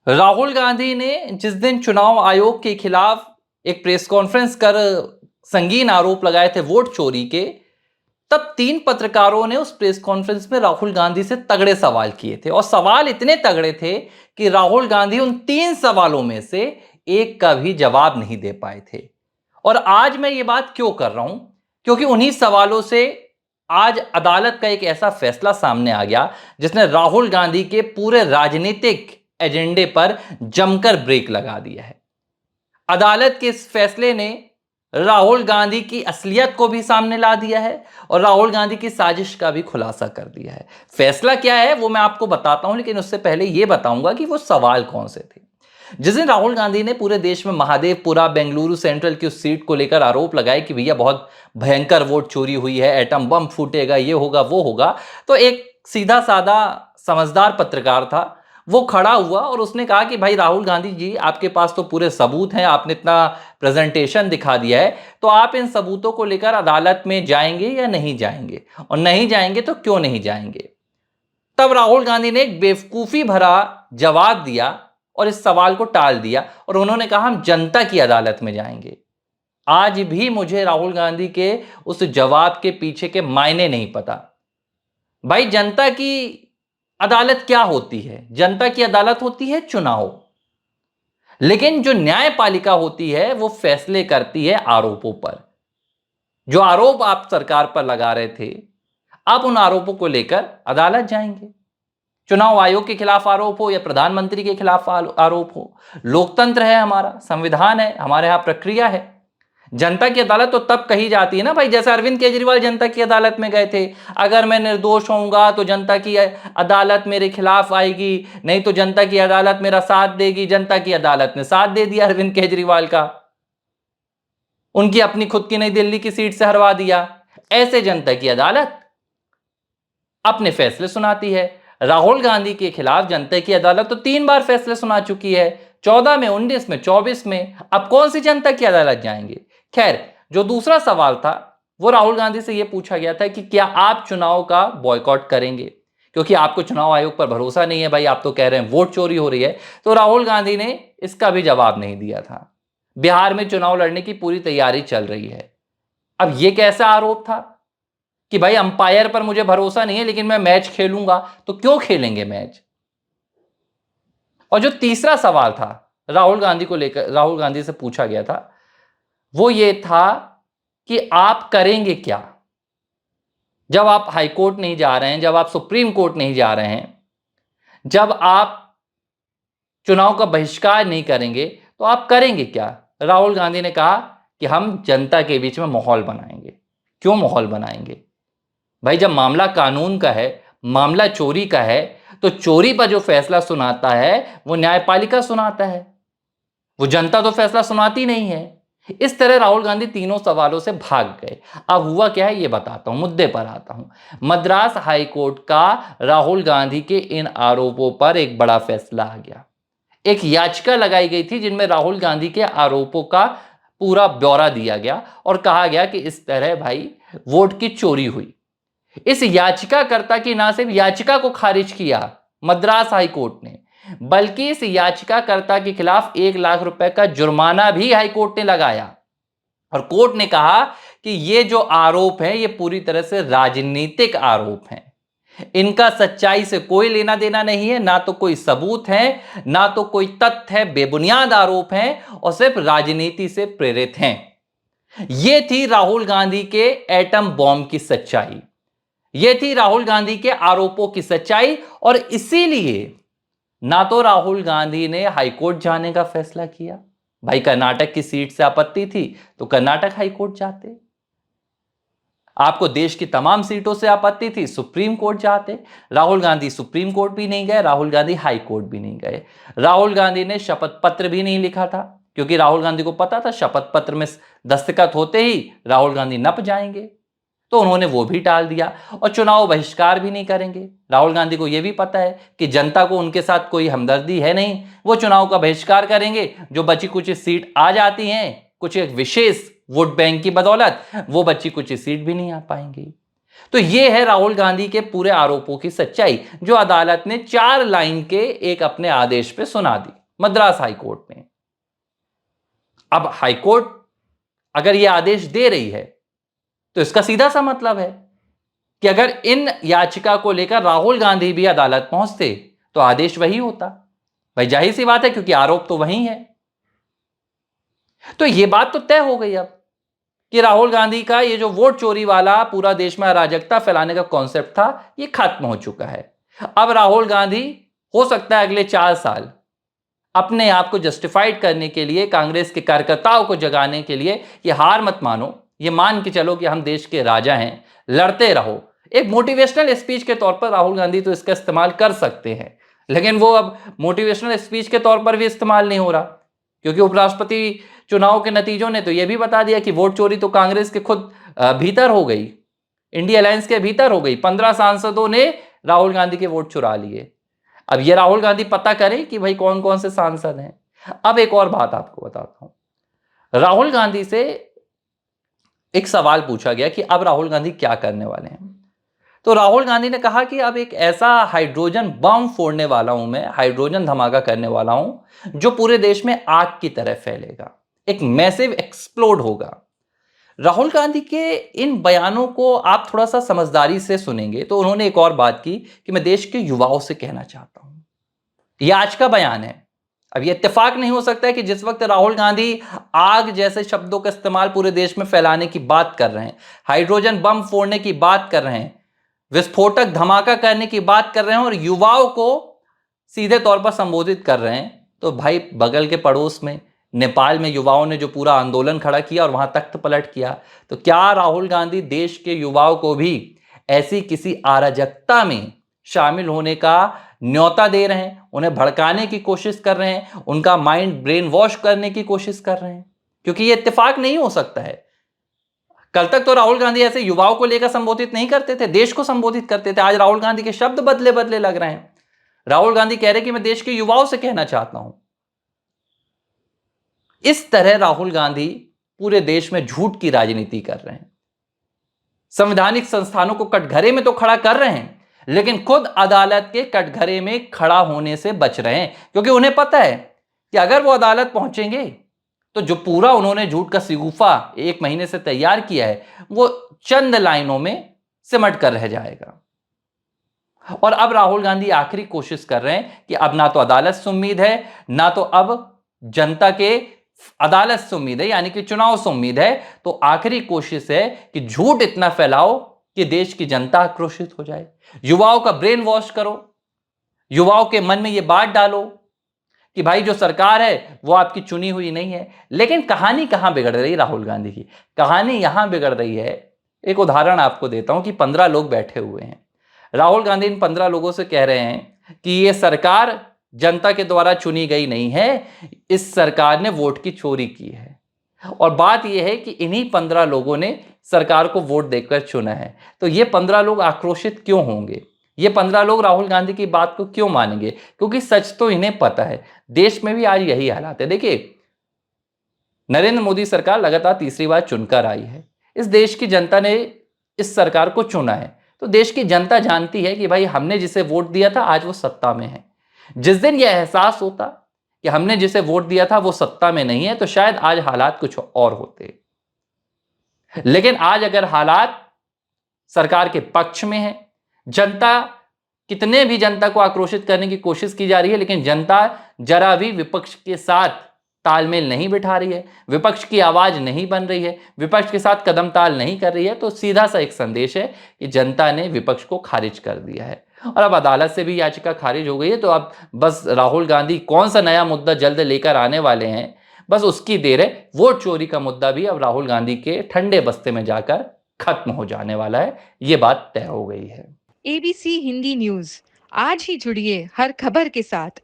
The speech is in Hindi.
राहुल गांधी ने जिस दिन चुनाव आयोग के खिलाफ एक प्रेस कॉन्फ्रेंस कर संगीन आरोप लगाए थे वोट चोरी के, तब 3 पत्रकारों ने उस प्रेस कॉन्फ्रेंस में राहुल गांधी से तगड़े सवाल किए थे और सवाल इतने तगड़े थे कि राहुल गांधी उन 3 सवालों में से एक का भी जवाब नहीं दे पाए थे। और आज मैं ये बात क्यों कर रहा हूं, क्योंकि उन्हीं सवालों से आज अदालत का एक ऐसा फैसला सामने आ गया जिसने राहुल गांधी के पूरे राजनीतिक एजेंडे पर जमकर ब्रेक लगा दिया है। अदालत के इस फैसले ने राहुल गांधी की असलियत को भी सामने ला दिया है और राहुल गांधी की साजिश का भी खुलासा कर दिया है। फैसला क्या है वो मैं आपको बताता हूं, लेकिन उससे पहले यह बताऊंगा कि वो सवाल कौन से थे। जिस दिन राहुल गांधी ने पूरे देश में महादेवपुरा बेंगलुरु सेंट्रल की उस सीट को लेकर आरोप लगाए कि भैया बहुत भयंकर वोट चोरी हुई है, एटम बम फूटेगा, ये होगा वो होगा, तो एक सीधा साधा समझदार पत्रकार था, वो खड़ा हुआ और उसने कहा कि भाई राहुल गांधी जी, आपके पास तो पूरे सबूत हैं, आपने इतना प्रेजेंटेशन दिखा दिया है, तो आप इन सबूतों को लेकर अदालत में जाएंगे या नहीं जाएंगे, और नहीं जाएंगे तो क्यों नहीं जाएंगे। तब राहुल गांधी ने एक बेवकूफी भरा जवाब दिया और इस सवाल को टाल दिया और उन्होंने कहा हम जनता की अदालत में जाएंगे। आज भी मुझे राहुल गांधी के उस जवाब के पीछे के मायने नहीं पता। भाई, जनता की अदालत क्या होती है? जनता की अदालत होती है चुनाव, लेकिन जो न्यायपालिका होती है वो फैसले करती है आरोपों पर। जो आरोप आप सरकार पर लगा रहे थे, आप उन आरोपों को लेकर अदालत जाएंगे। चुनाव आयोग के खिलाफ आरोप हो या प्रधानमंत्री के खिलाफ आरोप हो, लोकतंत्र है हमारा, संविधान है, हमारे यहां प्रक्रिया है। जनता की अदालत तो तब कही जाती है ना भाई, जैसे अरविंद केजरीवाल जनता की अदालत में गए थे, अगर मैं निर्दोष होऊंगा तो जनता की अदालत मेरे खिलाफ आएगी, नहीं तो जनता की अदालत मेरा साथ देगी। जनता की अदालत ने साथ दे दिया अरविंद केजरीवाल का, उनकी अपनी खुद की नई दिल्ली की सीट से हरवा दिया। ऐसे जनता की अदालत अपने फैसले सुनाती है। राहुल गांधी के खिलाफ जनता की अदालत तो 3 बार फैसले सुना चुकी है, 14 में, 19 में, 24 में। अब कौन सी जनता की अदालत जाएंगे? खैर, जो दूसरा सवाल था वो राहुल गांधी से यह पूछा गया था कि क्या आप चुनाव का बॉयकॉट करेंगे, क्योंकि आपको चुनाव आयोग पर भरोसा नहीं है। भाई, आप तो कह रहे हैं वोट चोरी हो रही है। तो राहुल गांधी ने इसका भी जवाब नहीं दिया था। बिहार में चुनाव लड़ने की पूरी तैयारी चल रही है। अब यह कैसा आरोप था कि भाई अंपायर पर मुझे भरोसा नहीं है लेकिन मैं मैच खेलूंगा? तो क्यों खेलेंगे मैच? और जो तीसरा सवाल था राहुल गांधी को लेकर, राहुल गांधी से पूछा गया था, वो ये था कि आप करेंगे क्या जब आप हाई कोर्ट नहीं जा रहे हैं, जब आप सुप्रीम कोर्ट नहीं जा रहे हैं, जब आप चुनाव का बहिष्कार नहीं करेंगे, तो आप करेंगे क्या? राहुल गांधी ने कहा कि हम जनता के बीच में माहौल बनाएंगे। क्यों माहौल बनाएंगे भाई? जब मामला कानून का है, मामला चोरी का है, तो चोरी पर जो फैसला सुनाता है वो न्यायपालिका सुनाता है, वो जनता तो फैसला सुनाती नहीं है। इस तरह राहुल गांधी तीनों सवालों से भाग गए। अब हुआ क्या है ये बताता हूं, मुद्दे पर आता हूं। मद्रास हाई कोर्ट का राहुल गांधी के इन आरोपों पर एक बड़ा फैसला आ गया। एक याचिका लगाई गई थी जिनमें राहुल गांधी के आरोपों का पूरा ब्यौरा दिया गया और कहा गया कि इस तरह भाई वोट की चोरी हुई। इस याचिकाकर्ता की ना सिर्फ याचिका को खारिज किया मद्रास हाई कोर्ट ने, बल्कि इस याचिकाकर्ता के खिलाफ 1 लाख रुपए का जुर्माना भी हाई कोर्ट ने लगाया। और कोर्ट ने कहा कि ये जो आरोप है ये पूरी तरह से राजनीतिक आरोप हैं, इनका सच्चाई से कोई लेना देना नहीं है, ना तो कोई सबूत है, ना तो कोई तथ्य है, बेबुनियाद आरोप हैं और सिर्फ राजनीति से प्रेरित हैं। यह थी राहुल गांधी के एटम बॉम्ब की सच्चाई, यह थी राहुल गांधी के आरोपों की सच्चाई। और इसीलिए ना तो राहुल गांधी ने हाईकोर्ट जाने का फैसला किया, भाई कर्नाटक की सीट से आपत्ति थी तो कर्नाटक हाईकोर्ट जाते, आपको देश की तमाम सीटों से आपत्ति थी, सुप्रीम कोर्ट जाते। राहुल गांधी सुप्रीम कोर्ट भी नहीं गए, राहुल गांधी हाई कोर्ट भी नहीं गए। राहुल गांधी ने शपथ पत्र भी नहीं लिखा था, क्योंकि राहुल गांधी को पता था शपथ पत्र में दस्तखत होते ही राहुल गांधी नप जाएंगे, तो उन्होंने वो भी टाल दिया। और चुनाव बहिष्कार भी नहीं करेंगे। राहुल गांधी को यह भी पता है कि जनता को उनके साथ कोई हमदर्दी है नहीं, वो चुनाव का बहिष्कार करेंगे। जो बची कुछ सीट आ जाती हैं कुछ एक विशेष वोट बैंक की बदौलत, वो बच्ची कुछ सीट भी नहीं आ पाएंगी। तो ये है राहुल गांधी के पूरे आरोपों की सच्चाई, जो अदालत ने 4 लाइन के एक अपने आदेश पे सुना दी, मद्रास हाईकोर्ट ने। अब हाईकोर्ट अगर यह आदेश दे रही है तो इसका सीधा सा मतलब है कि अगर इन याचिका को लेकर राहुल गांधी भी अदालत पहुंचते तो आदेश वही होता। भाई जाहिर सी बात है, क्योंकि आरोप तो वही है। तो यह बात तो तय हो गई अब कि राहुल गांधी का ये जो वोट चोरी वाला पूरा देश में अराजकता फैलाने का कॉन्सेप्ट था, ये खत्म हो चुका है। अब राहुल गांधी हो सकता है अगले 4 साल अपने आप को जस्टिफाइड करने के लिए, कांग्रेस के कार्यकर्ताओं को जगाने के लिए, ये हार मत मानो, ये मान के चलो कि हम देश के राजा हैं, लड़ते रहो, एक मोटिवेशनल स्पीच के तौर पर राहुल गांधी तो इसका इस्तेमाल कर सकते हैं। लेकिन वो अब मोटिवेशनल स्पीच के तौर पर भी इस्तेमाल नहीं हो रहा, क्योंकि उपराष्ट्रपति चुनाव के नतीजों ने तो यह भी बता दिया कि वोट चोरी तो कांग्रेस के खुद भीतर हो गई, इंडिया अलायंस के भीतर हो गई। 15 सांसदों ने राहुल गांधी के वोट चुरा लिए। अब ये राहुल गांधी पता करें कि भाई कौन कौन से सांसद हैं। अब एक और बात आपको बताता हूं, राहुल गांधी से एक सवाल पूछा गया कि अब राहुल गांधी क्या करने वाले हैं। तो राहुल गांधी ने कहा कि अब एक ऐसा हाइड्रोजन बम फोड़ने वाला हूं मैं, हाइड्रोजन धमाका करने वाला हूं जो पूरे देश में आग की तरह फैलेगा, एक मैसिव एक्सप्लोड होगा। राहुल गांधी के इन बयानों को आप थोड़ा सा समझदारी से सुनेंगे तो उन्होंने एक और बात की कि मैं देश के युवाओं से कहना चाहता हूं। यह आज का बयान है। अब यह इत्तेफाक नहीं हो सकता है कि जिस वक्त राहुल गांधी आग जैसे शब्दों का इस्तेमाल पूरे देश में फैलाने की बात कर रहे हैं, हाइड्रोजन बम फोड़ने की बात कर रहे हैं, विस्फोटक धमाका करने की बात कर रहे हैं और युवाओं को सीधे तौर पर संबोधित कर रहे हैं, तो भाई बगल के पड़ोस में नेपाल में युवाओं ने जो पूरा आंदोलन खड़ा किया और वहां तख्त पलट किया, तो क्या राहुल गांधी देश के युवाओं को भी ऐसी किसी अराजकता में शामिल होने का न्योता दे रहे हैं, उन्हें भड़काने की कोशिश कर रहे हैं, उनका माइंड ब्रेन वॉश करने की कोशिश कर रहे हैं? क्योंकि यह इत्तेफाक नहीं हो सकता है। कल तक तो राहुल गांधी ऐसे युवाओं को लेकर संबोधित नहीं करते थे, देश को संबोधित करते थे। आज राहुल गांधी के शब्द बदले बदले लग रहे हैं। राहुल गांधी कह रहे कि मैं देश के युवाओं से कहना चाहता हूं। इस तरह राहुल गांधी पूरे देश में झूठ की राजनीति कर रहे हैं, संवैधानिक संस्थानों को कटघरे में तो खड़ा कर रहे हैं, लेकिन खुद अदालत के कटघरे में खड़ा होने से बच रहे हैं, क्योंकि उन्हें पता है कि अगर वो अदालत पहुंचेंगे तो जो पूरा उन्होंने झूठ का सिगुफा 1 महीने से तैयार किया है वो चंद लाइनों में सिमट कर रह जाएगा। और अब राहुल गांधी आखिरी कोशिश कर रहे हैं कि अब ना तो अदालत से उम्मीद है, ना तो अब जनता के अदालत से उम्मीद है, यानी कि चुनाव से उम्मीद है। तो आखिरी कोशिश है कि झूठ इतना फैलाओ कि देश की जनता आक्रोशित हो जाए, युवाओं का ब्रेन वॉश करो, युवाओं के मन में यह बात डालो कि भाई जो सरकार है वो आपकी चुनी हुई नहीं है। लेकिन कहानी कहां बिगड़ रही है राहुल गांधी की? कहानी यहां बिगड़ रही है, एक उदाहरण आपको देता हूं कि 15 लोग बैठे हुए हैं। राहुल गांधी इन 15 लोगों से कह रहे हैं कि ये सरकार जनता के द्वारा चुनी गई नहीं है, इस सरकार ने वोट की चोरी की है। और बात यह है कि इन्हीं 15 लोगों ने सरकार को वोट देकर चुना है। तो ये 15 लोग आक्रोशित क्यों होंगे? ये 15 लोग राहुल गांधी की बात को क्यों मानेंगे? क्योंकि सच तो इन्हें पता है, देश में भी आज यही हालात है। देखिए, नरेंद्र मोदी सरकार लगातार तीसरी बार चुनकर आई है। इस देश की जनता ने इस सरकार को चुना है, तो देश की जनता जानती है कि भाई हमने जिसे वोट दिया था आज वो सत्ता में है। जिस दिन यह एहसास होता कि हमने जिसे वोट दिया था वो सत्ता में नहीं है, तो शायद आज हालात कुछ और होते। लेकिन आज अगर हालात सरकार के पक्ष में है, जनता, कितने भी जनता को आक्रोशित करने की कोशिश की जा रही है, लेकिन जनता जरा भी विपक्ष के साथ तालमेल नहीं बिठा रही है, विपक्ष की आवाज नहीं बन रही है, विपक्ष के साथ कदम ताल नहीं कर रही है, तो सीधा सा एक संदेश है कि जनता ने विपक्ष को खारिज कर दिया है। और अब अदालत से भी याचिका खारिज हो गई है, तो अब बस राहुल गांधी कौन सा नया मुद्दा जल्द लेकर आने वाले हैं, बस उसकी देर है। वोट चोरी का मुद्दा भी अब राहुल गांधी के ठंडे बस्ते में जाकर खत्म हो जाने वाला है, ये बात तय हो गई है। ABC हिंदी न्यूज, आज ही जुड़िए हर खबर के साथ।